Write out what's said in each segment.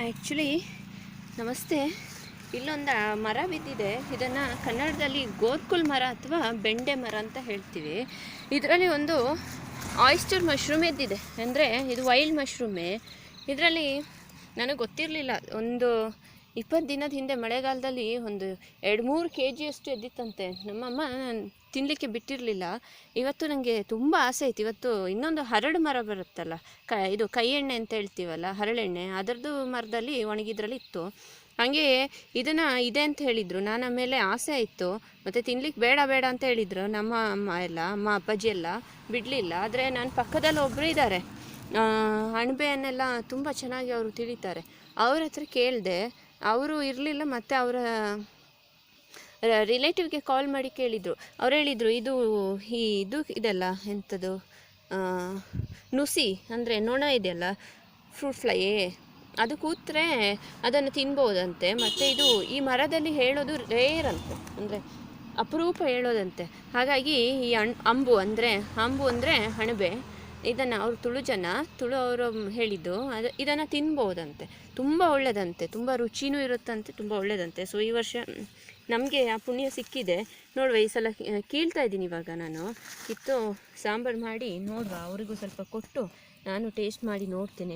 Actually ನಮಸ್ತೆ. ಇಲ್ಲೊಂದು ಮರ ಬಿದ್ದಿದೆ. ಇದನ್ನು ಕನ್ನಡದಲ್ಲಿ ಗೋರ್ಕುಲ್ ಮರ ಅಥವಾ ಬೆಂಡೆ ಮರ ಅಂತ ಹೇಳ್ತೀವಿ. ಇದರಲ್ಲಿ ಒಂದು ಆಯಿಸ್ಟರ್ ಮಶ್ರೂಮ್ ಎದ್ದಿದೆ. ಅಂದರೆ ಇದು ವೈಲ್ಡ್ ಮಶ್ರೂಮೇ. ಇದರಲ್ಲಿ ನನಗೆ ಗೊತ್ತಿರಲಿಲ್ಲ. ಒಂದು 20 ದಿನದ ಹಿಂದೆ ಮಳೆಗಾಲದಲ್ಲಿ ಒಂದು 2-3 kg ಅಷ್ಟು ಎದ್ದಿತ್ತಂತೆ. ನಮ್ಮಮ್ಮ ತಿನ್ನಲಿಕ್ಕೆ ಬಿಟ್ಟಿರಲಿಲ್ಲ. ಇವತ್ತು ನನಗೆ ತುಂಬ ಆಸೆ ಇತ್ತು. ಇವತ್ತು ಇನ್ನೊಂದು ಹರಳು ಮರ ಬರುತ್ತಲ್ಲ, ಇದು ಕೈ ಎಣ್ಣೆ ಅಂತ ಹೇಳ್ತೀವಲ್ಲ, ಹರಳೆಣ್ಣೆ, ಅದರದ್ದು ಮರದಲ್ಲಿ ಒಣಗಿದ್ರಲ್ಲಿ ಇತ್ತು. ಹಾಗೆ ಇದನ್ನು ಇದೆ ಅಂತ ಹೇಳಿದರು. ನಾನು ಆಮೇಲೆ ಆಸೆ ಆಯಿತು, ಮತ್ತು ತಿನ್ಲಿಕ್ಕೆ ಬೇಡ ಬೇಡ ಅಂತ ಹೇಳಿದರು ನಮ್ಮ ಅಮ್ಮ ಅಪ್ಪಾಜಿ ಎಲ್ಲ ಬಿಡಲಿಲ್ಲ. ಆದರೆ ನನ್ನ ಪಕ್ಕದಲ್ಲಿ ಒಬ್ಬರು ಇದ್ದಾರೆ, ಅಣಬೆಯನ್ನೆಲ್ಲ ತುಂಬ ಚೆನ್ನಾಗಿ ಅವರು ತಿಳಿತಾರೆ. ಅವ್ರ ಹತ್ರ ಕೇಳಿದೆ, ಅವರು ಇರಲಿಲ್ಲ. ಮತ್ತು ಅವರ ರಿಲೇಟಿವ್ಗೆ ಕಾಲ್ ಮಾಡಿ ಕೇಳಿದರು. ಅವ್ರು ಹೇಳಿದರು, ಇದು ಇದೆಲ್ಲ ಎಂಥದ್ದು ನುಸಿ ಅಂದರೆ ನೊಣ ಇದೆಯಲ್ಲ, ಫ್ರೂಟ್ ಫ್ಲೈಯೇ, ಅದು ಕೂತ್ರೆ ಅದನ್ನು ತಿನ್ಬೋದಂತೆ. ಮತ್ತು ಇದು ಈ ಮರದಲ್ಲಿ ಹೇಳೋದು ರೇರ್ ಅಂತೆ, ಅಂದರೆ ಅಪರೂಪ ಹೇಳೋದಂತೆ. ಹಾಗಾಗಿ ಈ ಅಂಬು ಅಂದರೆ ಅಣಬೆ, ಇದನ್ನು ಅವರು ತುಳು ಅವರು ಹೇಳಿದ್ದು, ಇದನ್ನು ತಿನ್ಬೋದಂತೆ. ತುಂಬ ಒಳ್ಳೆಯದಂತೆ, ತುಂಬ ರುಚಿನೂ ಇರುತ್ತಂತೆ, ತುಂಬ ಒಳ್ಳೆಯದಂತೆ. ಸೊ ಈ ವರ್ಷ ನಮಗೆ ಆ ಪುಣ್ಯ ಸಿಕ್ಕಿದೆ. ನೋಡುವ, ಈ ಸಲ ಕೀಳ್ತಾ ಇದ್ದೀನಿ. ಇವಾಗ ನಾನು ಕಿತ್ತು ಸಾಂಬಾರು ಮಾಡಿ ನೋಡುವ, ಅವರಿಗೂ ಸ್ವಲ್ಪ ಕೊಟ್ಟು ನಾನು ಟೇಸ್ಟ್ ಮಾಡಿ ನೋಡ್ತೇನೆ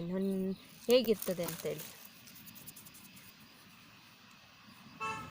ಹೇಗಿರ್ತದೆ ಅಂತೇಳಿ.